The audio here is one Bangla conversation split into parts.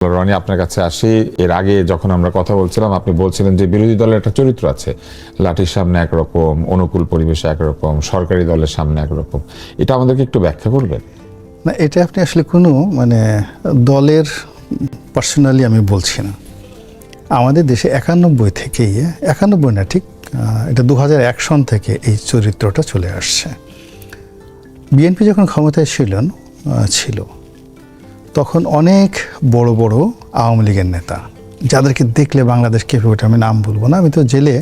রনি, আপনার কাছে আসি। এর আগে যখন আমরা কথা বলছিলাম, আপনি বলছিলেন যে বিরোধী দলের একটা চরিত্র আছে, লাঠির সামনে একরকম, অনুকূল পরিবেশে একরকম, সরকারি দলের সামনে একরকম। এটা আমাদেরকে একটু ব্যাখ্যা করবেন? না, এটা আপনি আসলে কোনো দলের পার্সোনালি আমি বলছি না। আমাদের দেশে 91 থেকেই, 91 না ঠিক, এটা 2001 সন থেকে এই চরিত্রটা চলে আসছে। বিএনপি যখন ক্ষমতায় ছিল তখন অনেক বড় বড় আওয়ামী লীগের নেতা, যাদেরকে দেখলে বাংলাদেশ কেঁপে ওঠে, আমি নাম বলবো না, আমি তো জেলে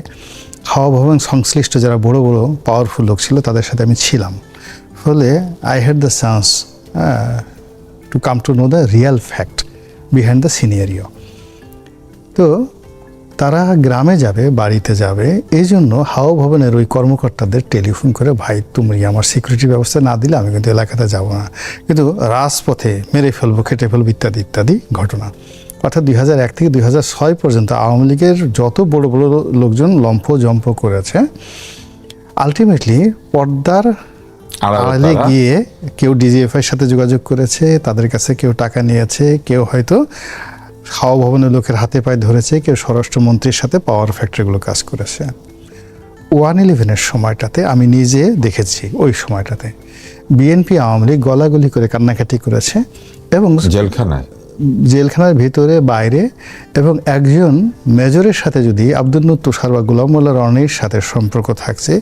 হাওয়া ভবন সংশ্লিষ্ট যারা বড় বড় পাওয়ারফুল লোক ছিল তাদের সাথে আমি ছিলাম। ফলে I had the chance to come to know the real fact behind the scenario. তো তারা গ্রামে যাবে, বাড়িতে যাবে, এই জন্য হাওয়া ভবনের ওই কর্মকর্তাদের টেলিফোন করে, ভাই তুমি আমার সিকিউরিটি ব্যবস্থা না দিলে আমি কিন্তু এলাকাতে যাব না, কিন্তু রাজপথে মেরে ফেলবো, কেটে ফেলবো, ইত্যাদি ইত্যাদি ঘটনা। অর্থাৎ 2001 থেকে 2006 পর্যন্ত আওয়ামী লীগের যত বড় বড় লোকজন লম্ফ করেছে, আলটিমেটলি পর্দার আড়ালে গিয়ে কেউ ডিজিএফআইয়ের সাথে যোগাযোগ করেছে, তাদের কাছে কেউ টাকা নিয়েছে, কেউ হয়তো হাওয়া ভবনের লোকের হাতে পায়ে ধরেছে, কেউ স্বরাষ্ট্রমন্ত্রীর সাথে পাওয়ার ফ্যাক্টরিগুলো কাজ করেছে। 111-এর সময়টাতে আমি নিজে দেখেছি, ওই সময়টাতে বিএনপি আওয়ামী লীগ গলাগলি করে কান্নাকাটি করেছে, এবং জেলখানার ভিতরে বাইরে, এবং একজন মেজরের সাথে যদি আব্দুল নূর তুষার বা গোলাম মোল্লা রনির সাথে সম্পর্ক থাকছে,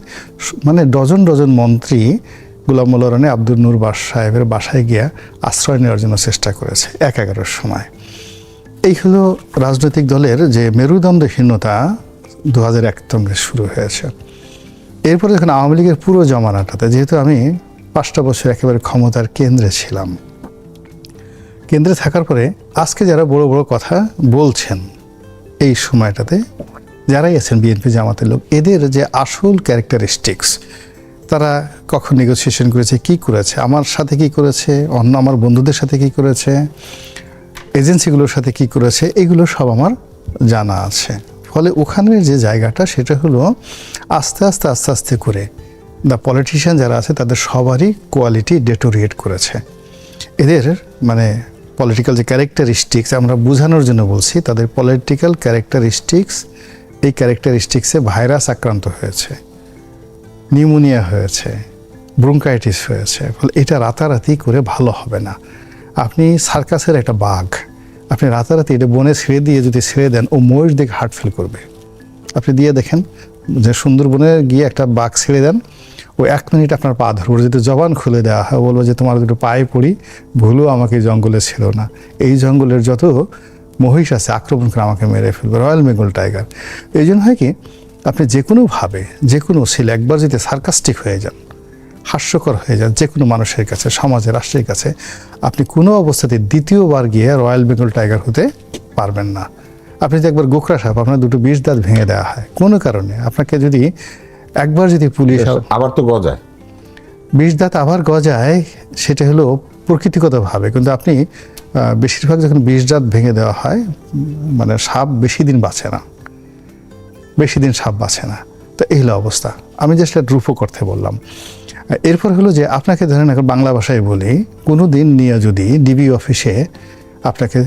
মানে ডজন ডজন মন্ত্রী গোলাম মোল্লা রনি আব্দুল নূর সাহেবের বাসায় গিয়া আশ্রয় নেওয়ার জন্য চেষ্টা করেছে 11-এর সময়। এই হলো রাজনৈতিক দলের যে মেরুদণ্ডহীনতা 2001 থেকে শুরু হয়েছে। এরপরে যখন আওয়ামী লীগের পুরো জমানাটাতে, যেহেতু আমি 5টা বছর একেবারে ক্ষমতার কেন্দ্রে ছিলাম, কেন্দ্রে থাকার পরে আজকে যারা বড় বড় কথা বলছেন এই সময়টাতে, যারাই আছেন বিএনপি জামাতের লোক, এদের যে আসল ক্যারেক্টারিস্টিক্স, তারা কখন নেগোসিয়েশন করেছে, কি করেছে, আমার সাথে কি করেছে, অন্য আমার বন্ধুদের সাথে কি করেছে, এজেন্সিগুলোর সাথে কি করেছে, এগুলো সব আমার জানা আছে। ফলে ওখানের যে জায়গাটা, সেটা হলো আস্তে আস্তে করে দ্য পলিটিশিয়ান যারা আছে তাদের সবারই কোয়ালিটি ডেটোরিয়েট করেছে। এদের পলিটিক্যাল যে ক্যারেক্টারিস্টিক্স আমরা বোঝানোর জন্য বলছি, তাদের পলিটিক্যাল ক্যারেক্টারিস্টিক্স, এই ক্যারেক্টারিস্টিক্সে ভাইরাস আক্রান্ত হয়েছে, নিউমোনিয়া হয়েছে, ব্রঙ্কাইটিস হয়েছে। ফলে এটা রাতারাতি করে ভালো হবে না। আপনি সার্কাসের একটা বাঘ, আপনি রাতারাতি এটা বনে ছেড়ে দেন, ও ময়ূর দেখে হার্ট ফেল করবে। আপনি দিয়ে দেখেন যে সুন্দরবনে গিয়ে একটা বাঘ ছেড়ে দেন, ও 1 মিনিট আপনার পা ধরবে, যদি জবান খুলে দেওয়া হয়, বলবো যে তোমার দুটো পায়ে পড়ি, ভুলও আমাকে জঙ্গলে ছিল না, এই জঙ্গলের যত মহিষ আছে আক্রমণ করে আমাকে মেরে ফেলবে, রয়্যাল বেঙ্গল টাইগার। এই জন্য হয় কি, আপনি যে কোনোভাবে যে কোনো ছিল একবার যদি সার্কাস্টিক হয়ে যান, হাস্যকর হয়ে যান যে কোনো মানুষের কাছে, সমাজে, রাষ্ট্রের কাছে, আপনি কোনো অবস্থাতে দ্বিতীয়বার গিয়ে রয়্যাল বেঙ্গল টাইগার হতে পারবেন না। আপনি যদি একবার গোখরা সাপ, আপনার দুটো 20 দাঁত ভেঙে দেওয়া হয় কোনো কারণে, আপনাকে যদি একবার যদি পুলিশ আবার তো গজায়, 20 দাঁত আবার গজায়, সেটা হলো প্রকৃতিগতভাবে। কিন্তু আপনি বেশিরভাগ যখন 20 দাঁত ভেঙে দেওয়া হয়, সাপ বেশি দিন বাঁচে না, তো এই হলো অবস্থা। আমি জাস্ট রূপও করতে বললাম। এরপর হলো যে আপনাকে ধরেন, এখন বাংলা ভাষায় বলি, কোনো দিন নিয়ে যদি ডিবি অফিসে আপনাকে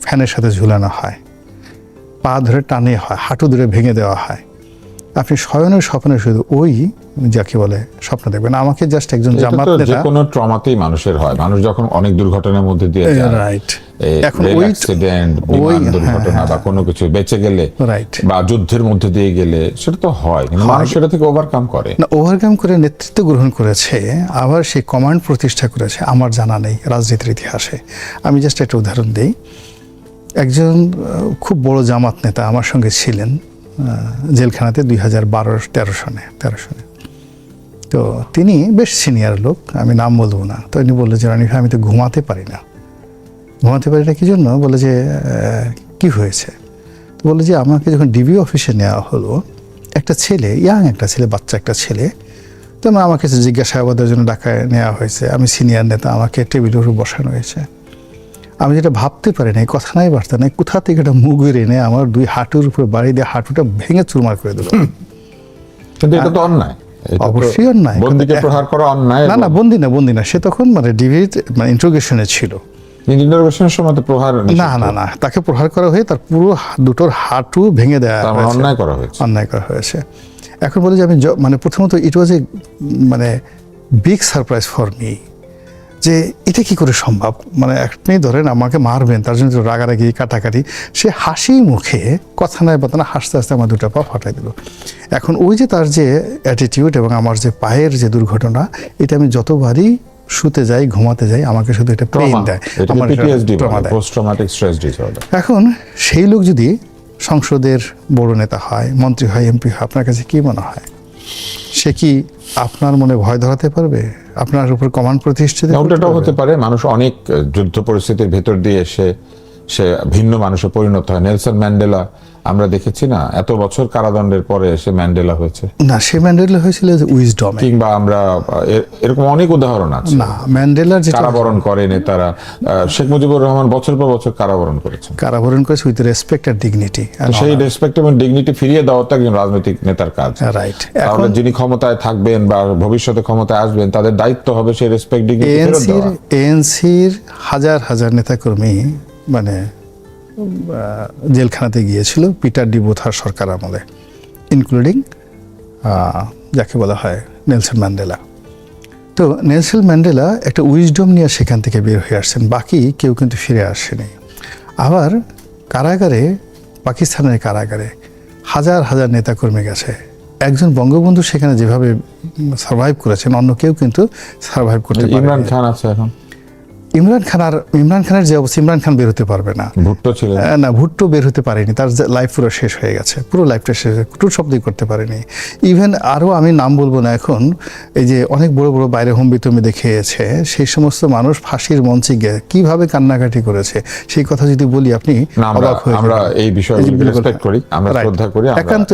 ফ্যানের সাথে ঝুলানো হয়, পা ধরে টানে হয়, হাঁটু ধরে ভেঙে দেওয়া হয়, আপনি শয়নের স্বপ্নে শুধু ওই যাকে বলে স্বপ্ন দেখবেন। আমাকে জাস্ট একজন জামাত নেতা, যে কোনো ট্রমাতেই মানুষের হয়, মানুষ যখন অনেক দুর্ঘটনার মধ্যে দিয়ে যায়, রাইট, এখন ওই অ্যাক্সিডেন্ট, বিমান দুর্ঘটনা বা কোনো কিছু বেঁচে গেলে, রাইট, বা যুদ্ধের মধ্যে দিয়ে গেলে, সেটা তো হয়, কিন্তু মানুষ সেটা থেকে ওভারকাম করে না, ওভারকাম করে নেতৃত্ব গ্রহণ করেছে, আবার সেই কমান্ড প্রতিষ্ঠা করেছে, আমার জানা নেই রাজনীতির ইতিহাসে। আমি জাস্ট একটা উদাহরণ দিই। একজন খুব বড় জামাত নেতা আমার সঙ্গে ছিলেন জেলখানাতে 2012-13 সনে। তো তিনি বেশ সিনিয়র লোক, আমি নাম বলবো না। তো উনি বললো যে রানি ভাই, আমি তো ঘুমাতে পারি না কি জন্য? বলে যে কি হয়েছে? তো বলে যে আমাকে যখন ডিবি অফিসে নেওয়া হলো, একটা ছেলে, বাচ্চা একটা ছেলে, তো আমাকে জিজ্ঞাসাবাদের জন্য ঢাকায় নেওয়া হয়েছে। আমি সিনিয়র নেতা, আমাকে টেবিলের উপর বসানো হয়েছে। আমি যেটা ভাবতে পারি নাই, কথা নাই বার্তা নাই, কোথা থেকে একটা মুগুর এনে আমার 2 হাঁটুর উপরে বাড়ি দিয়ে হাঁটুটা ভেঙে চুরমার করে দিল। কিন্তু এটা তো অন্যায়, অবশ্যই অন্যায়। বন্দীকে প্রহার করা অন্যায়। না, বন্দী না, সে তখন ডিবির ইন্ট্রোগেশনে ছিল। কিন্তু ইন্টারোগেশনের সময় তো প্রহার না না না, তাকে প্রহার করা হয়ে তার পুরো দুটোর হাঁটু ভেঙে দেওয়া তার মানে হয়েছে। অন্যায় করা হয়েছে। অন্যায় করা হয়েছে। এখন বলি যে আমি মানে প্রথমত ইট ওয়াজ এ মানে বিগ সারপ্রাইজ ফর মি, যে এটা কি করে সম্ভব। মানে আপনি ধরেন আমাকে মারবেন, তার জন্য তো রাগারাগি কাটাকাটি, সে হাসি মুখে কথা নয় বাতা না হাসতে হাসতে আমার দুটো পা ফাটাই দিল। এখন ওই যে তার যে অ্যাটিটিউড এবং আমার যে পায়ের যে দুর্ঘটনা, এটা আমি যতবারই শুতে যাই ঘুমাতে যাই আমাকে শুধু এটা পেইন দেয়, আমার পিটিএসডি trauma দেয়। Post traumatic stress disorder. এখন সেই লোক যদি সংসদের বড় নেতা হয়, মন্ত্রী হয়, এমপি হয়, আপনার কাছে কি মনে হয় সে কি আপনার মনে ভয় ধরাতে পারবে? আপনার উপর কমান্ড প্রতিষ্ঠিত করতে ওটাও পারবে? হতে পারে, মানুষ অনেক যুদ্ধ পরিস্থিতির ভেতর দিয়ে এসে সে ভিন্ন মানুষে পরিণত হয়। নেলসন ম্যান্ডেলা আমরা দেখেছি না, এত বছর কারাদণ্ডের পরে সে ম্যান্ডেলা হয়েছে। না, সে ম্যান্ডেলা হয়েছিল উইজডমে। কিংবা আমরা এরকম অনেক উদাহরণ আছে। না, ম্যান্ডেলার যেটা কারাবরণ করে নেতারা, শেখ মুজিবুর রহমান বছর পর বছর কারাবরণ করেছেন। কারাবরণ করেছে উইথ রেসপেক্ট আর ডিগনিটি। তো সেই রেসপেক্ট এবং ডিগনিটি ফিরিয়ে দেওয়া তো একজন রাজনৈতিক নেতার কাজ। রাইট। তাহলে যিনি ক্ষমতায় থাকবেন বা ভবিষ্যতে ক্ষমতায় আসবেন তাদের দায়িত্ব হবে সেই রেসপেক্ট ডিগনিটি ফেরত দেওয়া। এএনসির হাজার হাজার নেতাকর্মী মানে জেলখানাতে গিয়েছিল পিটার ডি বোথার সরকার আমলে, ইনক্লুডিং যাকে বলা হয় নেলসন ম্যান্ডেলা। তো নেলসন ম্যান্ডেলা একটা উইজডম নিয়ে সেখান থেকে বের হয়ে আসছেন, বাকি কেউ কিন্তু ফিরে আসেনি। আবার কারাগারে, পাকিস্তানের কারাগারে হাজার হাজার নেতাকর্মী গেছে, একজন বঙ্গবন্ধু সেখানে যেভাবে সার্ভাইভ করেছেন অন্য কেউ কিন্তু সার্ভাইভ করতে পারেনি। ইমরান খান আছে এখন। ইমরান খানের যে অবস্থা, ইমরান খান বের হতে পারবে না। ভুট্টো ছিলেন না, ভুট্টো বের হতে পারেনি, তার লাইফ পুরো শেষ হয়ে গেছে, পুরো লাইফটা শেষ হয়ে টুট শব্দই করতে পারেনি। ইভেন আরও আমি নাম বলবো না এখন, এই যে অনেক বড় বড় বাইরে হম্বিতম্বি দেখিয়েছে সেই সমস্ত মানুষ ফাঁসির মঞ্চে গিয়ে কিভাবে কান্নাকাটি করেছে সেই কথা যদি বলি আপনি অবাক হয়ে আমরা যাবেন। এই বিষয়গুলোকে রেসপেক্ট করি, আমরা Right. শ্রদ্ধা করি। একান্ত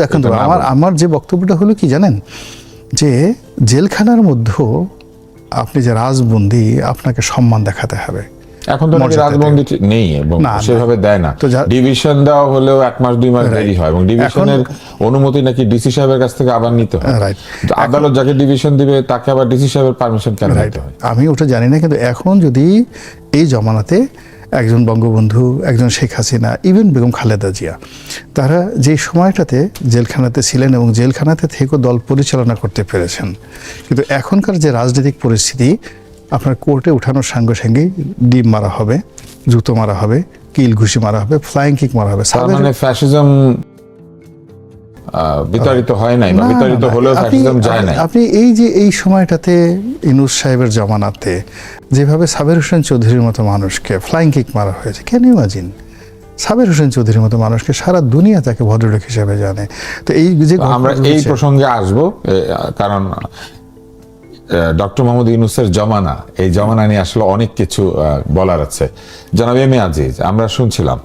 আমার যে বক্তব্যটা হলো কি জানেন, যে জেলখানার মধ্যে আপনি যে রাজবন্দী, আপনাকে সম্মান দেখাতে হবে। এখন তো নাকি মর্যাদা রাজবন্দি নেই এবং না, সেভাবে দেয় না। তো ডিভিশন দেওয়া হলেও 1 মাস 2 মাস দেরি হয় এবং ডিভিশনের অনুমতি নাকি ডিসি সাহেবের কাছ থেকে আবার নিতে হয়। Right. তো আদালত যাকে ডিভিশন দিবে তাকে আবার ডিসি সাহেবের পারমিশন কেন নিতে হয়? আমি ওটা জানি না, কিন্তু এখন যদি এই জমানাতে একজন বঙ্গবন্ধু, একজন শেখ হাসিনা, ইভেন বেগম খালেদা জিয়া, তারা যে সময়টাতে জেলখানাতে ছিলেন এবং জেলখানাতে থেকেও দল পরিচালনা করতে পেরেছেন, কিন্তু এখনকার যে রাজনৈতিক পরিস্থিতি, আপনার কোর্টে উঠানোর সঙ্গে সঙ্গেই ডিম মারা হবে, জুতো মারা হবে, কিল ঘুষি মারা হবে, ফ্লাইং কিক মারা হবে। তার মানে ফ্যাসিজম বিতাড়িত হয় নাই বা না, বিতাড়িত না, হলেও ফ্যাসিজম যায় নাই। আপনি এই যে এই সময়টাতে ইনুস সাহেবের জমানাতে যেভাবে সাবের হোসেন চৌধুরীর মতো মানুষকে ফ্লাইং কিক মারা হয়েছে, ক্যান ইউ ইমাজিন? সাবের হোসেন চৌধুরীর মতো মানুষকে সারা দুনিয়া তাকে ভদ্রলোক হিসেবে জানে। তো এই যে আমরা এই প্রসঙ্গে আসবো, কারণ ডক্টর মোহাম্মদ ইউনূসের জমানা, এই জমানা নিয়ে আসলে অনেক কিছু বলার আছে। জনাব এম এ আজিজ, আমরা শুনছিলাম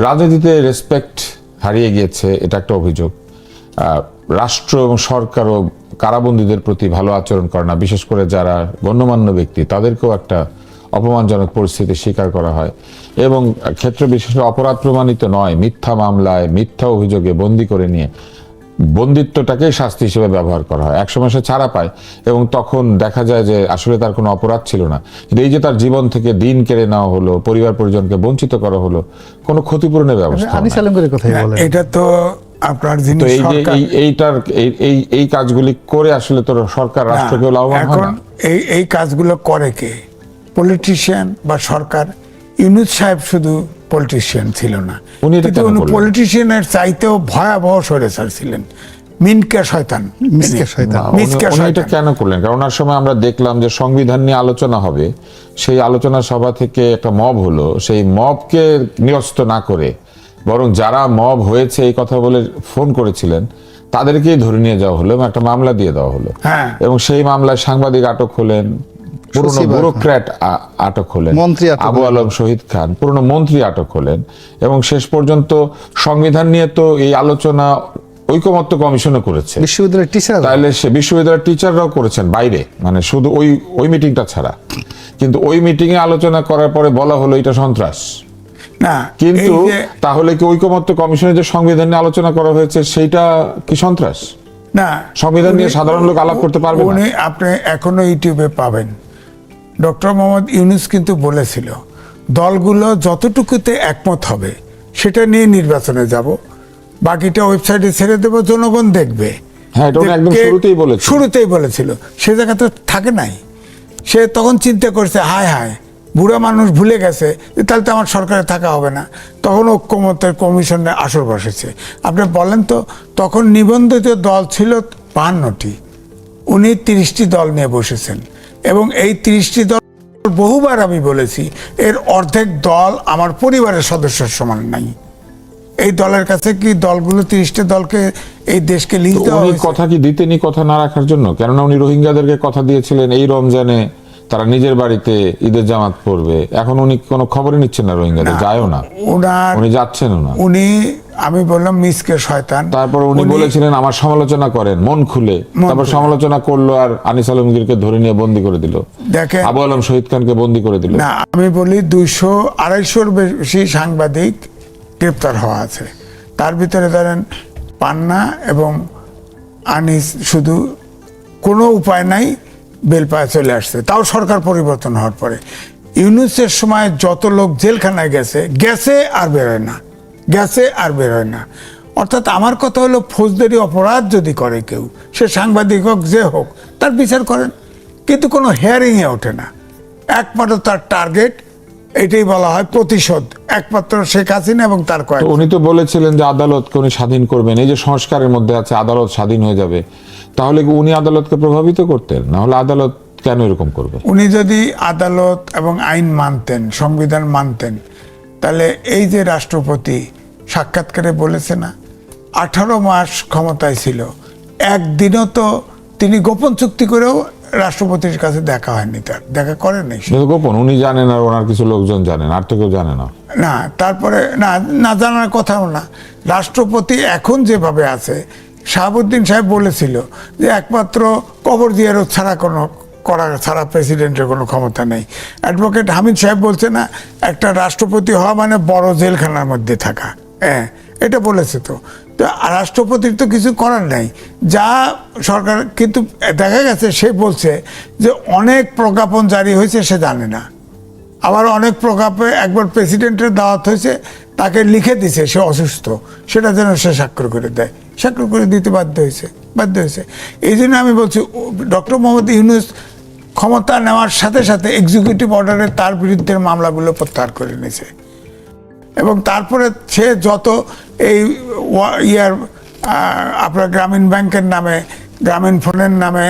রাজনীতিতে রেসপেক্ট হারিয়ে গিয়েছে, এটা একটা অভিযোগ। রাষ্ট্র এবং সরকারও কারাবন্দীদের প্রতি ভালো আচরণ করে না, বিশেষ করে যারা গণ্যমান্য ব্যক্তি তাদেরকেও একটা অপমানজনক পরিস্থিতির শিকার করা হয় এবং ক্ষেত্র বিশেষে অপরাধ প্রমাণিত নয়, মিথ্যা মামলায় মিথ্যা অভিযোগে বন্দী করে নিয়ে বন্দিত্বটাকে শাস্তি হিসেবে ব্যবহার করা হয়। একসময় সে ছাড়া পায় এবং তখন দেখা যায় যে আসলে তার কোনো অপরাধ ছিল না, কিন্তু এই যে তার জীবন থেকে দিন কেড়ে নেওয়া হলো, পরিবার পরিজনকে বঞ্চিত করা হলো, কোনো ক্ষতিপূরণের ব্যবস্থা আনিস আলমগীরের কথাই বলেন। এটা তো আপনার তো জিনিস এই যে এই কাজগুলি করে আসলে তোর সরকার রাষ্ট্রকেও লাভবান হয় এখন না। এই কাজগুলো করে কে? পলিটিশিয়ান বা সরকার। ইউনূস সাহেব শুধু পলিটিশিয়ান ছিল না, উনি এটা কিন্তু কেন উনি করলেন? পলিটিশিয়ানের চাইতেও ভয়াবহ স্বৈরাচার ছিলেন, মিনকে শয়তান। মিসকে শয়তান। মিসকে উনি এটা শয়তান। কেন করলেন? কারণ ওনার সময় আমরা দেখলাম যে সংবিধান নিয়ে আলোচনা হবে, সেই আলোচনা সভা থেকে একটা মব হলো, সেই মবকে নিরস্ত না করে বরং যারা মব হয়েছে এই কথা বলে ফোন করেছিলেন তাদেরকেই ধরে নিয়ে যাওয়া হলো এবং একটা মামলা দিয়ে দেওয়া হলো। হ্যাঁ। এবং সেই মামলায় সাংবাদিক আটক হলেন, পুরনো সচিব ব্যুরোক্র্যাট আটক হলেন, মন্ত্রী আটক আবু আলম শহীদ খান, পুরনো মন্ত্রী আটক হলেন এবং শেষ পর্যন্ত সংবিধান নিয়ে তো এই আলোচনা ঐকমত্য কমিশনও করেছে। বিশ্ববিদ্যালয়ের টিচার তাহলে সে বিশ্ববিদ্যালয়ের টিচাররাও করেছেন বাইরে, মানে শুধু ওই মিটিংটা ছাড়া। কিন্তু ওই মিটিং এ আলোচনা করার পরে বলা হলো এটা সন্ত্রাস। না, কিন্তু এই যে- তাহলে কি ঐকমত্য কমিশনে যে সংবিধান নিয়ে আলোচনা করা হয়েছে সেইটা কি সন্ত্রাস? না, সংবিধান নিয়ে উনি- সাধারণ লোক আলাপ করতে পারবে না? উনি আপনি এখনো ইউটিউবে পাবেন, ডক্টর মোহাম্মদ ইউনূস কিন্তু বলেছিল দলগুলো যতটুকুতে একমত হবে সেটা নিয়ে নির্বাচনে যাব, বাকিটা ওয়েবসাইটে ছেড়ে দেবো, জনগণ দেখবে। হ্যাঁ, এটা উনি একদম শুরুতেই বলেছিল, সে জায়গা তো থাকে নাই। সে তখন চিন্তা করছে, হায় হায় বুড়া মানুষ ভুলে গেছে যে তাহলে তো আমার সরকারে থাকা হবে না। তখন ঐক্যমত্যের কমিশনে আসর বসেছে। আপনি বলেন তো, তখন নিবন্ধিত দল ছিল 52টি, উনি 30টি দল নিয়ে বসেছেন। এবং এই 30টি দল, বহুবার আমি বলেছি, এর অর্ধেক দল আমার পরিবারের সদস্যের সমান নাই। এই দলের কাছে কি দলগুলো 30টা দলকে এই দেশকে লিজ দেওয়া উনি হয়েছে? কথা কি দিতেনি কথা না রাখার জন্য? কেননা উনি রোহিঙ্গাদেরকে কথা দিয়েছিলেন এই রমজানে তারা নিজের বাড়িতে ঈদের জামাত পড়বে। এখন উনি কোনো খবরই নিচ্ছেন না, রোহিঙ্গাদের যায়ও না, উনি যাচ্ছেনও না। উনি, আমি বললাম মিসকে শয়তান। তারপর উনি বলেছিলেন আমার সমালোচনা করেন মন খুলে, তারপর সমালোচনা করলো আর আনিস আলমগীরকে ধরে নিয়ে বন্দি করে দিল, দেখেন আবু আলম শহীদ খানকে বন্দি করে দিল। না, আমি বলি 200-250-র বেশি সাংবাদিক গ্রেপ্তার হওয়া আছে। তার ভিতরে ধরেন পান্না এবং আনিস শুধু কোনো উপায় নাই বেল পায়ে চলে আসছে, তাও সরকার পরিবর্তন হওয়ার পরে। ইউনূসের সময় যত লোক জেলখানায় গেছে আর বেরোয় না, গেছে আর বেরোয় না। অর্থাৎ আমার কথা হলো, ফৌজদারি অপরাধ যদি করে কেউ, সে সাংবাদিক হোক যে হোক, তার বিচার করেন, কিন্তু কোনো হেয়ারিংয়ে ওঠে না। একমাত্র তার টার্গেট, এটাই বলা হয় প্রতিশোধ, একমাত্র শেখ হাসিনা এবং তার কয়েক। উনি তো বলেছিলেন যে আদালতকে উনি স্বাধীন করবেন, এই যে সংস্কারের মধ্যে আছে আদালত স্বাধীন হয়ে যাবে, তাহলে কি উনি আদালতকে প্রভাবিত করতেন? না হলে আদালত কেন এরকম করবে? উনি যদি আদালত এবং আইন মানতেন, সংবিধান মানতেন, তাহলে এই যে রাষ্ট্রপতি সাক্ষাৎকারে বলেছে না 18 মাস ক্ষমতায় ছিল, একদিনও তো তিনি গোপন চুক্তি করেও রাষ্ট্রপতির কাছে দেখা হয়নি, তার দেখা করেন নাই। গোপন উনি জানেন আর ওনার কিছু লোকজন জানেন, আর তো কেউ জানে না। না, তারপরে না জানার কথাও না। রাষ্ট্রপতি এখন যেভাবে আছে, শাহাবুদ্দিন সাহেব বলেছিল যে একমাত্র কবর জিয়ারত ছাড়া প্রেসিডেন্টের কোনো ক্ষমতা নেই। অ্যাডভোকেট হামিদ সাহেব বলছে না, একটা রাষ্ট্রপতি হওয়া মানে বড় জেলখানার মধ্যে থাকা। হ্যাঁ, এটা বলেছে। তো রাষ্ট্রপতির তো কিছু করার নাই, যা সরকার। কিন্তু দেখা গেছে সে বলছে যে অনেক প্রজ্ঞাপন জারি হয়েছে সে জানে না, আবার অনেক প্রজ্ঞাপনে একবার প্রেসিডেন্টের দাওয়াত হয়েছে, তাকে লিখে দিছে সে অসুস্থ, সেটা যেন সে স্বাক্ষর করে দেয়, স্বাক্ষর করে দিতে বাধ্য হয়েছে। এই জন্য আমি বলছি, ডক্টর মোহাম্মদ ইউনূস ক্ষমতা নেওয়ার সাথে সাথে এক্সিকিউটিভ অর্ডারে তার বিরুদ্ধে মামলাগুলো প্রত্যাহার করে নিয়েছে। এবং তারপরে সে যত এই আপনার গ্রামীণ ব্যাংকের নামে, গ্রামীণ ফোনের নামে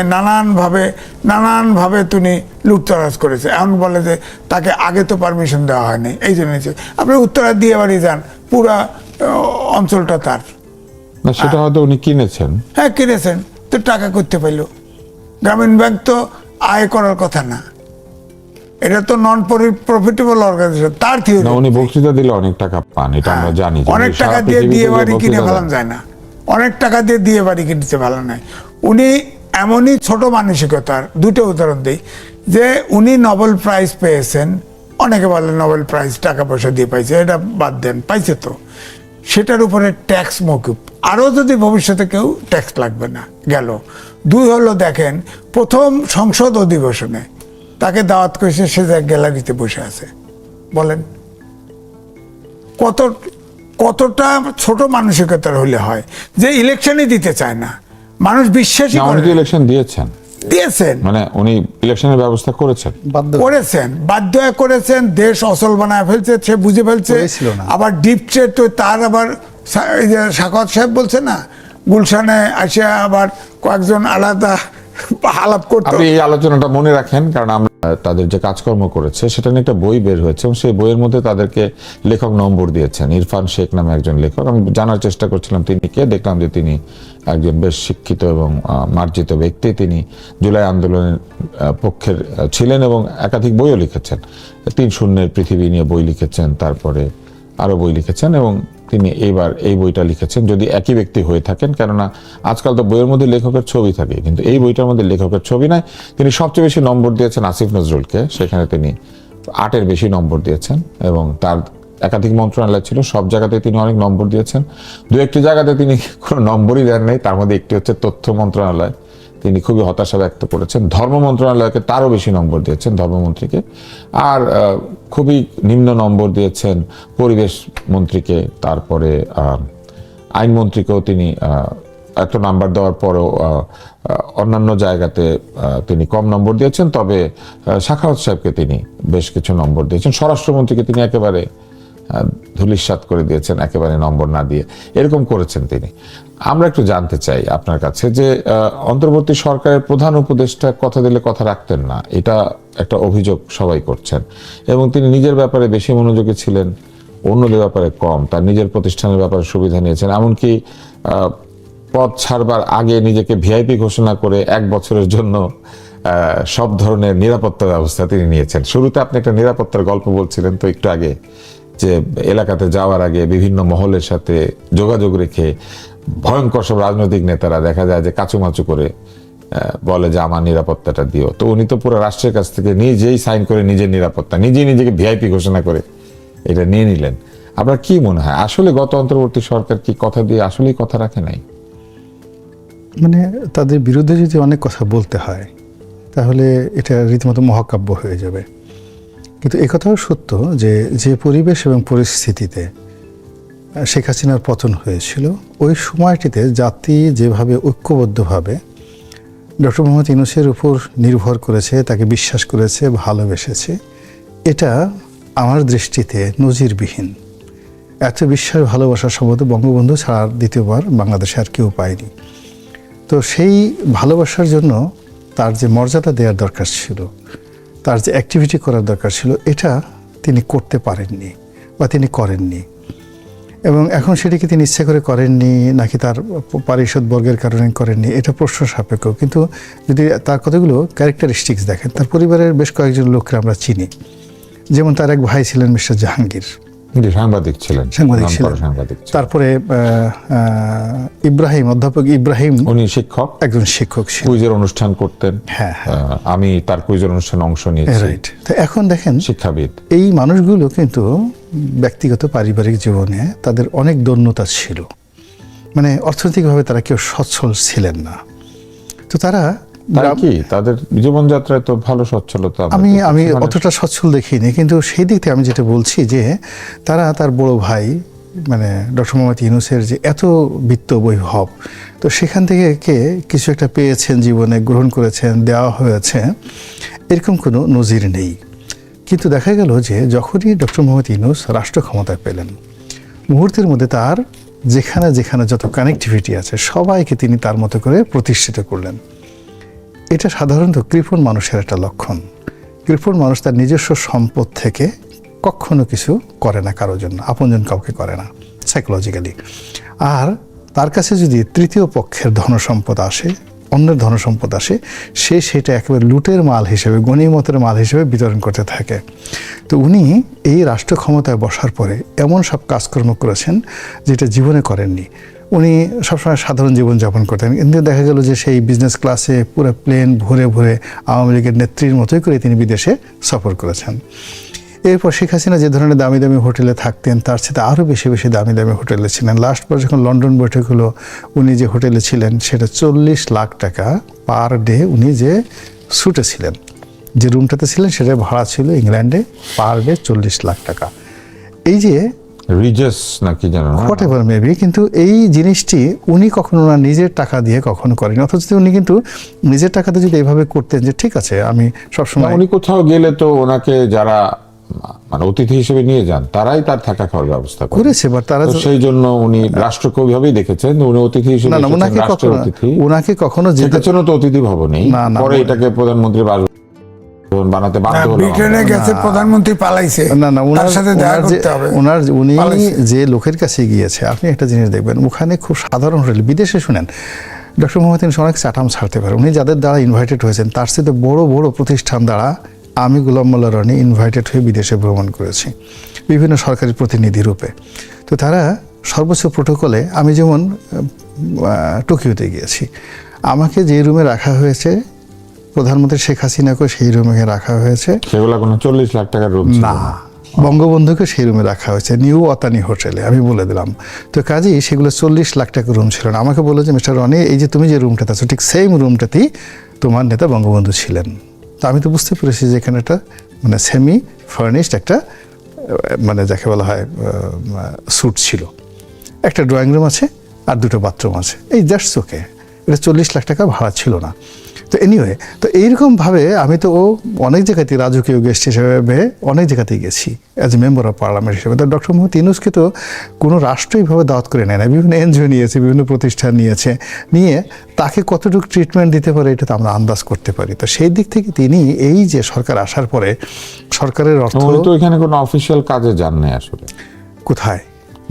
নানানভাবে তিনি লুটতরাজ করেছে। এমন বলে যে তাকে আগে তো পারমিশন দেওয়া হয়নি, এই জন্য আপনি উত্তরা দিয়ে বাড়ি যান, পুরা অঞ্চলটা তার। না, সেটা হয়তো উনি কিনেছেন। হ্যাঁ, কিনেছেন তো, টাকা করতে পাইল। গ্রামীণ ব্যাংক তো আয় করার কথা না, এটা তো নন প্রফিটেবল অর্গানাইজেশন। তার থিওরি, উনি বক্তৃতা দিলে অনেক টাকা পান, এটা আমরা জানি। অনেক টাকা দিয়ে বাড়ি কিনে ফেলানো যায় না, অনেক টাকা দিয়ে বাড়ি কিনতে ভালো নয়। উনি এমনই ছোট মানসিকতার, দুটো উদাহরণ দিই, যে উনি নোবেল প্রাইজ পেয়েছেন। অনেকে বলে নোবেল প্রাইজ টাকা পয়সা দিয়ে পাইছে, এটা বাদ দেন, পাইছে তো, সেটার উপরে ট্যাক্স মকুব, আরও যদি ভবিষ্যতে কেউ ট্যাক্স লাগবে না গেল। 2 হলো, দেখেন প্রথম সংসদ অধিবেশনে তাকে দাওয়াত করেছে, সে গ্যালারিতে বসে আছে। বলেন কতটা ছোট মানসিকতার হলে হয়, যে ইলেকশনই দিতে চায় না, মানুষ বিশ্বাসই করে। উনি ইলেকশন দিয়েছেন, মানে উনি ইলেকশনের ব্যবস্থা করেছেন, বাধ্য হয়ে করেছেন। দেশ অচল বানায় ফেলছে, সে বুঝে ফেলছে। আবার ডিপ ট্রেড তো তার, আবার এই যে সাখাওয়াত সাহেব বলছে না, গুলশানে আসে আবার কয়েকজন আলাদা আলাপ করতে। আপনি এই আলোচনাটা মনে রাখেন, কারণ আমরা তাদের যে কাজকর্ম করেছে সেটা নিয়ে একটা বই বের হয়েছে, এবং সেই বইয়ের মধ্যে তাদেরকে লেখক নম্বর দিয়েছেন। ইরফান শেখ নামে একজন লেখক। আমি জানার চেষ্টা করছিলাম তিনি কে, দেখলাম যে তিনি একজন বেশ শিক্ষিত এবং মার্জিত ব্যক্তি। তিনি জুলাই আন্দোলনের পক্ষের ছিলেন এবং একাধিক বইও লিখেছেন। 3 শূন্যের পৃথিবী নিয়ে বই লিখেছেন, তারপরে আরও বই লিখেছেন, এবং তিনি এইবার এই বইটা লিখেছেন। যদি একই ব্যক্তি হয়ে থাকেন, কেননা আজকাল তো বইয়ের মধ্যে লেখকের ছবি থাকে, কিন্তু এই বইটার মধ্যে লেখকের ছবি নাই। তিনি সবচেয়ে বেশি নম্বর দিয়েছেন আসিফ নজরুলকে, সেখানে তিনি 8-এর বেশি নম্বর দিয়েছেন, এবং তার একাধিক মন্ত্রণালয় ছিল, সব জায়গাতে তিনি অনেক নম্বর দিয়েছেন। 2-1টি জায়গাতে তিনি কোনো নম্বরই দেন নাই, তার মধ্যে একটি হচ্ছে তথ্য মন্ত্রণালয়, তিনি খুবই হতাশা ব্যক্ত করেছেন। ধর্ম মন্ত্রণালয়কে তারও বেশি নম্বর দিয়েছেন, ধর্মমন্ত্রীকে। আর খুবই নিম্ন নম্বর দিয়েছেন পরিবেশ মন্ত্রীকে, তারপরে আইনমন্ত্রীকেও তিনি এত নাম্বার দেওয়ার পরেও অন্যান্য জায়গাতে তিনি কম নম্বর দিয়েছেন। তবে সাখাওয়াত সাহেবকে তিনি বেশ কিছু নম্বর দিয়েছেন। স্বরাষ্ট্রমন্ত্রীকে তিনি একেবারে ধূলিসাৎ করে দিয়েছেন, একেবারে নম্বর না দিয়ে, এরকম করেছেন তিনি। আমরা একটু জানতে চাই আপনার কাছে যে অন্তর্বর্তী সরকারের প্রধান উপদেষ্টা কথা দিলে কথা রাখতেন না, এটা একটা অভিযোগ সবাই করছেন। এবং তিনি নিজের ব্যাপারে বেশি মনোযোগী ছিলেন, অন্যদের ব্যাপারে কম। তার নিজের প্রতিষ্ঠানের ব্যাপারে সুবিধা নিয়েছেন, এমনকি পদ ছাড়বার আগে নিজেকে ভিআইপি ঘোষণা করে 1 বছরের জন্য সব ধরনের নিরাপত্তা ব্যবস্থা তিনি নিয়েছেন। শুরুতে আপনি একটা নিরাপত্তার গল্প বলছিলেন তো একটু আগে, যে এলাকাতে যাওয়ার আগে বিভিন্ন মহলের সাথে যোগাযোগ রেখে ভয়ঙ্কর সব রাজনৈতিক নেতারা দেখা যায় যে কাচুমাচু করে বলে যে আমার নিরাপত্তাটা দিও। তো উনি তো পুরো রাষ্ট্রের কাছ থেকে নিজেই সাইন করে নিজের নিরাপত্তা, নিজেই নিজেকে ভিআইপি ঘোষণা করে এটা নিয়ে নিলেন। আপনার কি মনে হয় আসলে গত অন্তর্বর্তী সরকার কি কথা দিয়ে আসলেই কথা রাখে নাই? মানে তাদের বিরুদ্ধে যদি অনেক কথা বলতে হয় তাহলে এটা রীতিমতো মহাকাব্য হয়ে যাবে। কিন্তু একথাও সত্য যে যে পরিবেশ এবং পরিস্থিতিতে শেখ হাসিনার পতন হয়েছিল, ওই সময়টিতে জাতি যেভাবে ঐক্যবদ্ধভাবে ডক্টর মোহাম্মদ ইউনূসের উপর নির্ভর করেছে, তাকে বিশ্বাস করেছে, ভালোবেসেছে, এটা আমার দৃষ্টিতে নজিরবিহীন। এত বিশ্বাস ভালোবাসা সম্ভবত বঙ্গবন্ধু ছাড়া দ্বিতীয়বার বাংলাদেশে আর কেউ পায়নি। তো সেই ভালোবাসার জন্য তার যে মর্যাদা দেওয়ার দরকার ছিল, তার যে অ্যাক্টিভিটি করার দরকার ছিল, এটা তিনি করতে পারেননি বা তিনি করেননি। এবং এখন সেটিকে তিনি ইচ্ছে করে করেননি নাকি তার পারিষদ বর্গের কারণে করেননি, এটা প্রশ্ন সাপেক্ষ। কিন্তু যদি তার কতগুলো ক্যারেক্টারিস্টিক্স দেখেন, তার পরিবারের বেশ কয়েকজন লোককে আমরা চিনি। যেমন তার এক ভাই ছিলেন মিস্টার জাহাঙ্গীর, সাংবাদিক ছিলেন। তারপরে ইব্রাহিম, অধ্যাপক ইব্রাহিম, উনি শিক্ষক, একজন শিক্ষক ছিলেন, কুইজের অনুষ্ঠান করতেন। হ্যাঁ, আমি তার কুইজের অনুষ্ঠানে অংশ নিয়েছি। রাইট। তো এখন দেখেন শিক্ষাবিদ এই মানুষগুলো কিন্তু ব্যক্তিগত পারিবারিক জীবনে তাদের অনেক দৈন্যতা ছিল, মানে অর্থনৈতিকভাবে তারা কেউ সচ্ছল ছিলেন না। তো তারা কি তাদের জীবনযাত্রায় তো ভালো সচ্ছলতা আমি অতটা সচ্ছল দেখিনি, কিন্তু সেই দিক থেকে আমি যেটা বলছি যে তারা তার বড় ভাই মানে ডক্টর মোহাম্মদ ইউনূসের যে এত বিত্ত বৈভব, তো সেখান থেকে কে কিছু একটা পেয়েছেন, জীবনে গ্রহণ করেছেন, দেওয়া হয়েছে, এরকম কোনো নজির নেই। কিন্তু দেখা গেল যে যখনই ডক্টর মোহাম্মদ ইউনূস রাষ্ট্র ক্ষমতায় পেলেন, মুহূর্তের মধ্যে তার যেখানে যেখানে যত কানেক্টিভিটি আছে সবাইকে তিনি তার মতো করে প্রতিষ্ঠিত করলেন। এটা সাধারণত কৃপণ মানুষের একটা লক্ষণ। কৃপণ মানুষ তার নিজস্ব সম্পদ থেকে কখনো কিছু করে না কারোর জন্য, আপনজন কাউকে করে না সাইকোলজিক্যালি। আর তার কাছে যদি তৃতীয় পক্ষের ধনসম্পদ আসে, অন্যের ধনসম্পদ আসে, সে সেটা একেবারে লুটের মাল হিসেবে, গণিমতের মাল হিসেবে বিতরণ করতে থাকে। তো উনি এই রাষ্ট্র ক্ষমতায় বসার পরে এমন সব কাজকর্ম করেছেন যেটা জীবনে করেননি। উনি সবসময় সাধারণ জীবনযাপন করতেন, কিন্তু দেখা গেল যে সেই বিজনেস ক্লাসে পুরো প্লেন ভরে ভরে আওয়ামী লীগের নেত্রীর মতোই করে তিনি বিদেশে সফর করেছেন। এরপর শেখ হাসিনা যে ধরনের দামি দামি হোটেলে থাকতেন, তার সাথে আরও বেশি বেশি দামি দামি হোটেলে ছিলেন। লাস্টবার যখন লন্ডন বৈঠক হলো, উনি যে হোটেলে ছিলেন সেটা 40 লাখ টাকা পার ডে। উনি যে স্যুটে ছিলেন, যে রুমটাতে ছিলেন, সেটা ভাড়া ছিল ইংল্যান্ডে পার ডে 40 লাখ টাকা। এই যে রিজেস নাকি জানো না, হোয়াটএভার মেবি, কিন্তু এই জিনিসটি উনি কখনো না নিজের টাকা দিয়ে কখনো করেন। অথচ উনি কিন্তু নিজের টাকাতে যদি এভাবে করতেন যে ঠিক আছে আমি সবসময়, উনি কোথাও গেলে তো ওনাকে যারা মানে অতিথি হিসেবে নিয়ে যান তারাই তার থাকা খাওয়ার ব্যবস্থা করেছে, বাট তারা সেই জন্য উনি রাষ্ট্রকে ওইভাবেই দেখেছেন। উনি অতিথি হিসেবে ওনাকে কখনো যেতেছেন তো অতিথি ভবনেই, পরে এটাকে প্রধানমন্ত্রী বানাতে বাধ্য হলো। ব্রিটেনে গেছে প্রধানমন্ত্রী পালাইছে, না ওনার সাথে দেখা করতে হবে। উনি যে লোকের কাছে গিয়েছে, আপনি একটা জিনিস দেখবেন, ওখানে খুব সাধারণ হোটেল, বিদেশে শুনেন ডক্টর মোহাম্মদ ইউনূস অনেক চাটাম ছাড়তে পারে। উনি যাদের দ্বারা ইনভাইটেড হয়েছেন তার সাথে বড় বড় প্রতিষ্ঠান দ্বারা আমি গোলাম মোল্লা রনি ইনভাইটেড হয়ে বিদেশে ভ্রমণ করেছি বিভিন্ন সরকারি প্রতিনিধি রূপে। তো তারা সর্বোচ্চ প্রোটোকলে, আমি যেমন টোকিওতে গিয়েছি, আমাকে যে রুমে রাখা হয়েছে প্রধানমন্ত্রী শেখ হাসিনাকে সেই রুমে রাখা হয়েছে। সেগুলো কোনো 40 লাখ টাকার রুম না, বঙ্গবন্ধুকে সেই রুমে রাখা হয়েছে, নিউ অতানি হোটেলে, আমি বলে দিলাম। তো কাজেই সেগুলো 40 লাখ টাকা রুম ছিল না। আমাকে বললো যে মিস্টার রনি, এই যে তুমি যে রুমটাতে আছো ঠিক সেম রুমটাতেই তোমার নেতা বঙ্গবন্ধু ছিলেন। তো আমি তো বুঝতে পেরেছি যে এখানে একটা মানে সেমি ফার্নিশড একটা মানে যাকে বলা হয় স্যুট ছিল, একটা ড্রয়িং রুম আছে আর 2টো বাথরুম আছে, এই দ্যাটস ওকে। এটা 40 লাখ টাকা ভাড়া ছিল না। তো এনিওয়ে, তো এইরকমভাবে আমি তো অনেক জায়গাতেই রাজকীয় গেস্ট হিসেবে অনেক জায়গাতেই গেছি as a member of parliament হিসেবে। তো ডক্টর মোহাম্মদ ইউনূসকে তো কোনো রাষ্ট্র এইভাবে দাওয়াত করে নেয় না, বিভিন্ন এনজিও নিয়েছে, বিভিন্ন প্রতিষ্ঠান নিয়েছে, নিয়ে তাকে কতটুকু ট্রিটমেন্ট দিতে পারে এটা তো আমরা আন্দাজ করতে পারি। তো সেই দিক থেকে তিনি এই যে সরকার আসার পরে সরকারের অর্থ উনি তো এখানে কোনো অফিসিয়াল কাজে যান নাই আসলে, কোথায়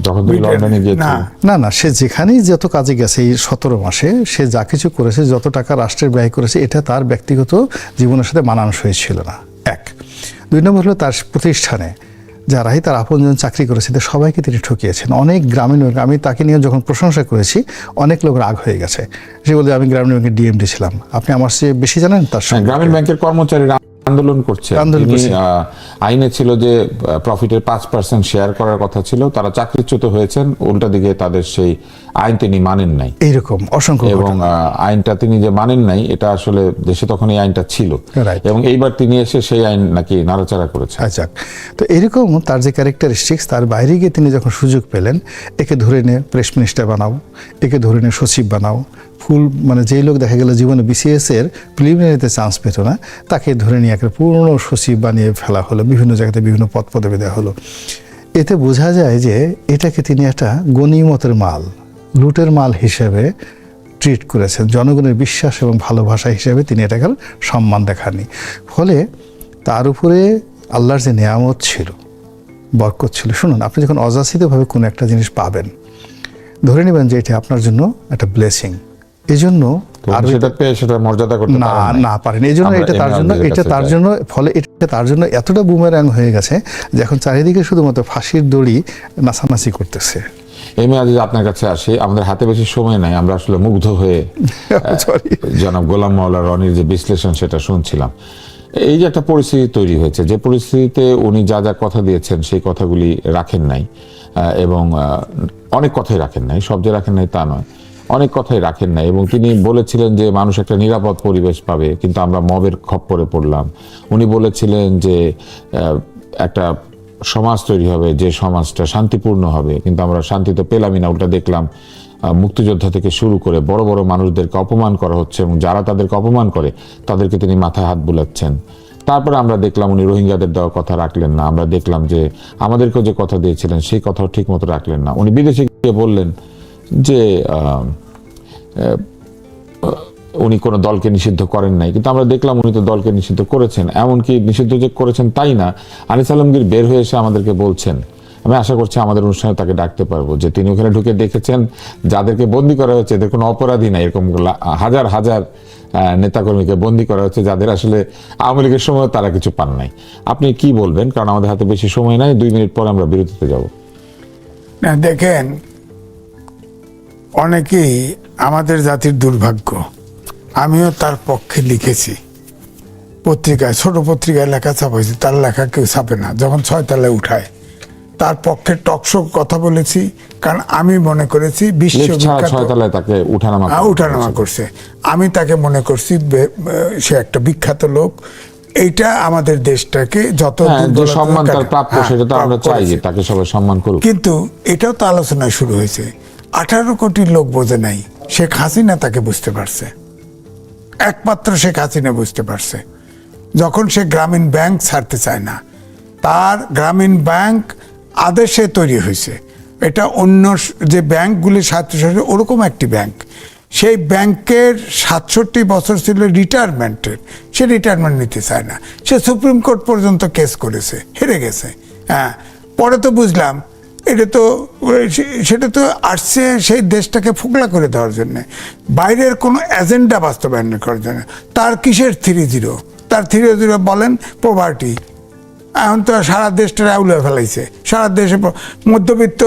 যখন তিনি লন্ডনে গিয়েছিল। না না, সে যেখানেই যত কাজে গেছে এই 17 মাসে সে যা কিছু করেছে, যত টাকা রাষ্ট্রের ব্যয় করেছে, এটা তার ব্যক্তিগত জীবনের সাথে মানানসই ছিল না। 1 2 নম্বর হলো তার প্রতিষ্ঠানে যারাই তার আপনজন চাকরি করেছে তাদের সবাইকে তিনি ঠকিয়েছেন। অনেক গ্রামীণ ব্যাংক, আমি তাকে নিয়ে যখন প্রশংসা করেছি অনেক লোক রাগ হয়ে গেছে, সে বলতে আমি গ্রামীণ ব্যাংকের ডিএমডি ছিলাম, আপনি আমার চেয়ে বেশি জানেন তার সঙ্গে। গ্রামীণ ব্যাংকের কর্মচারীরা আন্দোলন করছে, আইনে ছিল যে প্রফিটের 5% শেয়ার করার কথা ছিল, তারা চাকরিচ্যুত হয়েছেন, উল্টা দিকে তাদের সেই আইন তিনি মানেন নাই, এইরকম অসংখ্য। এবং আইনটা তিনি যে মানেন নাই এটা আসলে দেশে তখন এই আইনটা ছিল, এবং এইবার তিনি এসে সেই আইন নাকি নাড়াচাড়া করেছেন। আচ্ছা, তো এরকম তার যে ক্যারেক্টারিস্টিক্স, তার বাইরে গিয়ে তিনি যখন সুযোগ পেলেন, একে ধরে নিয়ে প্রেস মিনিস্টার বানাও, একে ধরে নিয়ে সচিব বানাও, ফুল মানে যেই লোক দেখা গেল জীবনে বিসিএস এর প্রিলিমিনারিতে চান্স পেত না, তাকে ধরে নিয়ে একটা পূর্ণ সচিব বানিয়ে ফেলা হলো, বিভিন্ন জায়গাতে বিভিন্ন পদ পদবি দেওয়া হলো। এতে বোঝা যায় যে এটাকে তিনি একটা গনিমতের মাল, লুটের মাল হিসেবে ট্রিট করেছেন। জনগণের বিশ্বাস এবং ভালোবাসা হিসেবে তিনি এটাকে সম্মান দেখাননি। ফলে তার উপরে আল্লাহর যে নেয়ামত ছিল, বরকত ছিল। শুনুন, আপনি যখন অযাচিতভাবে কোনো একটা জিনিস পাবেন, ধরে নেবেন যে এটা আপনার জন্য একটা ব্লেসিং, এই জন্য আর সেটা মর্যাদা করতে না পারেন, এই জন্য এটা তার জন্য ফলে এটা তার জন্য এতটা বুমেরাং হয়ে গেছে যে এখন চারিদিকে শুধুমাত্র ফাঁসির দড়ি নাচানাচি করতেছে। এমনি আজ আপনার কাছে আসি, আমাদের হাতে বেশি সময় নাই, আমরা আসলে মুগ্ধ হয়ে জনাব গোলাম মাওলা রনির যে বিশ্লেষণ সেটা শুনছিলাম। এই যে একটা পরিস্থিতি তৈরি হয়েছে, যে পরিস্থিতিতে উনি যা যা কথা দিয়েছেন সেই কথাগুলি রাখেন নাই, এবং অনেক কথাই রাখেন নাই, সব যে রাখেন নাই তা নয়, অনেক কথাই রাখেন নাই, এবং তিনি বলেছিলেন যে মানুষ একটা নিরাপদ পরিবেশ পাবে, কিন্তু আমরা মবের খপ্পরে পড়লাম। উনি বলেছিলেন যে একটা সমাজ তৈরি হবে, যে সমাজটা শান্তিপূর্ণ হবে, কিন্তু আমরা শান্তি তো পেলামই না, উল্টা দেখলাম মুক্তিযোদ্ধা থেকে শুরু করে বড় বড় মানুষদেরকে অপমান করা হচ্ছে, এবং যারা তাদেরকে অপমান করে তাদেরকে তিনি মাথায় হাত বুলাচ্ছেন। তারপরে আমরা দেখলাম উনি রোহিঙ্গাদের দেওয়ার কথা রাখলেন না, আমরা দেখলাম যে আমাদেরকেও যে কথা দিয়েছিলেন সেই কথাও ঠিক মতো রাখলেন না। উনি বিদেশে গিয়ে বললেন যে উনি কোনো দলকে নিষিদ্ধ করেন নাই, কিন্তু আমরা দেখলাম উনি তো দলকে নিষিদ্ধ করেছেন। এমনকি নিষিদ্ধ যে করেছেন তাই না, আনিস আলমগীর বের হয়ে এসে আমাদেরকে বলছেন, আমি আশা করছি আমাদের অনুষ্ঠানে তাকে ডাকতে পারবো, যে তিনি ওখানে ঢুকে দেখেছেন যাদেরকে বন্দি করা হয়েছে এদের কোনো অপরাধী নাই, এরকম হাজার হাজার নেতাকর্মীকে বন্দি করা হচ্ছে যাদের আসলে আওয়ামী লীগের সময় তারা কিছু পান নাই। আপনি কি বলবেন, কারণ আমাদের হাতে বেশি সময় নাই, 2 মিনিট পর আমরা বিরতিতে যাব। না দেখেন, অনেকেই আমাদের জাতির দুর্ভাগ্য, আমিও তার পক্ষে লিখেছি পত্রিকায়, ছোট পত্রিকায় লেখা ছাপাইছি, তার লেখা কেউ ছাপে না, যখন 6 তলায় উঠায় তার পক্ষে টকশো কথা বলেছি, কারণ আমি মনে করেছি বিশ্ববিখ্যাত তাকে উঠানামা করছে, আমি তাকে মনে করছি সে একটা বিখ্যাত লোক, এইটা আমাদের দেশটাকে যত সম্মান তার প্রাপ্য সেটা তো আমরা চাই যে তাকে সবাই সম্মান করুক। কিন্তু এটাও তো আলোচনা শুরু হয়েছে, 18 কোটি লোক বোঝে নাই, শেখ হাসিনা তাকে বুঝতে পারছে, একমাত্র শেখ হাসিনা বুঝতে পারছে। যখন সে গ্রামীণ ব্যাংক ছাড়তে চায় না, তার গ্রামীণ ব্যাংক আদেশে তৈরি হয়েছে, এটা অন্য যে ব্যাংকগুলি 67 ওরকম একটি ব্যাংক, সেই ব্যাংকের 67 বছর ছিল রিটায়ারমেন্টের, সে রিটায়ারমেন্ট নিতে চায় না, সে সুপ্রিম কোর্ট পর্যন্ত কেস করেছে, হেরে গেছে। হ্যাঁ, পরে তো বুঝলাম সেটা তো আসছে সেই দেশটাকে ফোকলা করে দেওয়ার জন্য, বাইরের কোনো এজেন্ডা বাস্তবায়ন করার জন্য। তার কিসের 3-0? তার 3-0 বলেন পভার্টি। এখন তো সারা দেশটা আউলে ফেলাইছে, সারা দেশে মধ্যবিত্ত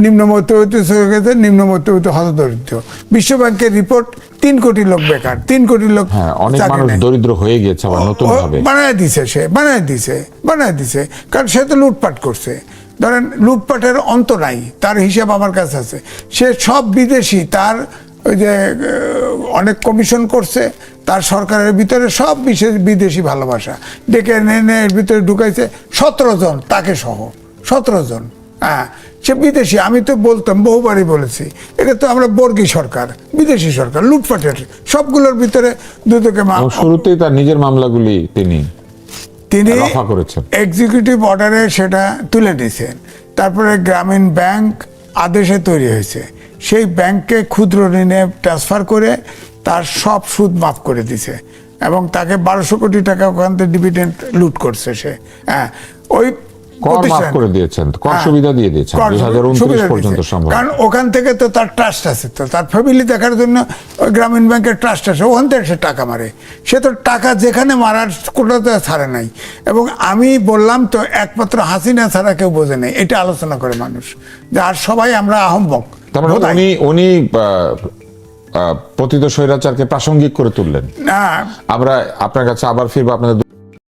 নিম্ন মধ্যবিত্ত চলে গেছে, নিম্ন মধ্যবিত্ত হতদরিদ্র। বিশ্বব্যাংকের রিপোর্ট 3 কোটি লোক বেকার, 3 কোটি লোক হ্যাঁ, অনেক চাকরি মানুষ নেই। দরিদ্র হয়ে গেছে আবার নতুন ভাবে। বানায় দিছে সে, বানায় দিছে, কারণ সে তো লুটপাট করছে। ধরেন লুটপাটের অন্ত নাই, তার হিসাব আমার কাছে আছে। সে সব বিদেশি, তার ওই যে অনেক কমিশন করছে, তার সরকারের ভিতরে সব বিদেশি ভালোবাসা ডেকে এনে এর ভিতরে ঢুকাইছে 17 জন, তাকে সহ 17 জন। হ্যাঁ, সে বিদেশি। আমি তো বলতাম, বহুবারই বলেছি, এটা তো আমরা বর্গী সরকার, বিদেশি সরকার, লুটপাটের সবগুলোর ভিতরে দুদকে এবং শুরুতেই তার নিজের মামলাগুলি তিনি রফা করেছেন। এক্সিকিউটিভ অর্ডারে সেটা তুলে নিয়েছেন। তারপরে গ্রামীণ ব্যাংক আদেশে তৈরি হয়েছে, সেই ব্যাংককে ক্ষুদ্র ঋণে ট্রান্সফার করে তার সব সুদ মাফ করে দিছে, এবং তাকে 1200 কোটি টাকা ওখান থেকে ডিভিডেন্ড লুট করছে সে। হ্যাঁ, ওই কর মাফ করে দিয়েছেন, কর সুবিধা দিয়ে দিয়েছেন 2029 পর্যন্ত সম্ভব। কারণ ওখান থেকে তো তার ট্রাস্ট আছে, তো তার ফ্যামিলি দেখার জন্য ওই গ্রামীণ ব্যাংকের ট্রাস্ট আছে, ওখান থেকে সে টাকা মারে। সে তো টাকা যেখানে মারার কোনোতে ছাড়ে নাই। এবং আমি বললাম তো, একমাত্র হাসিনা ছাড়া কেউ বোঝে নাই, এটা আলোচনা করে মানুষ, যে আর সবাই আমরা আহম্মক। তার মানে উনি পতিত স্বৈরাচারকে প্রাসঙ্গিক করে তুললেন। না, আমরা আপনার কাছে আবার ফিরবো আপনাদের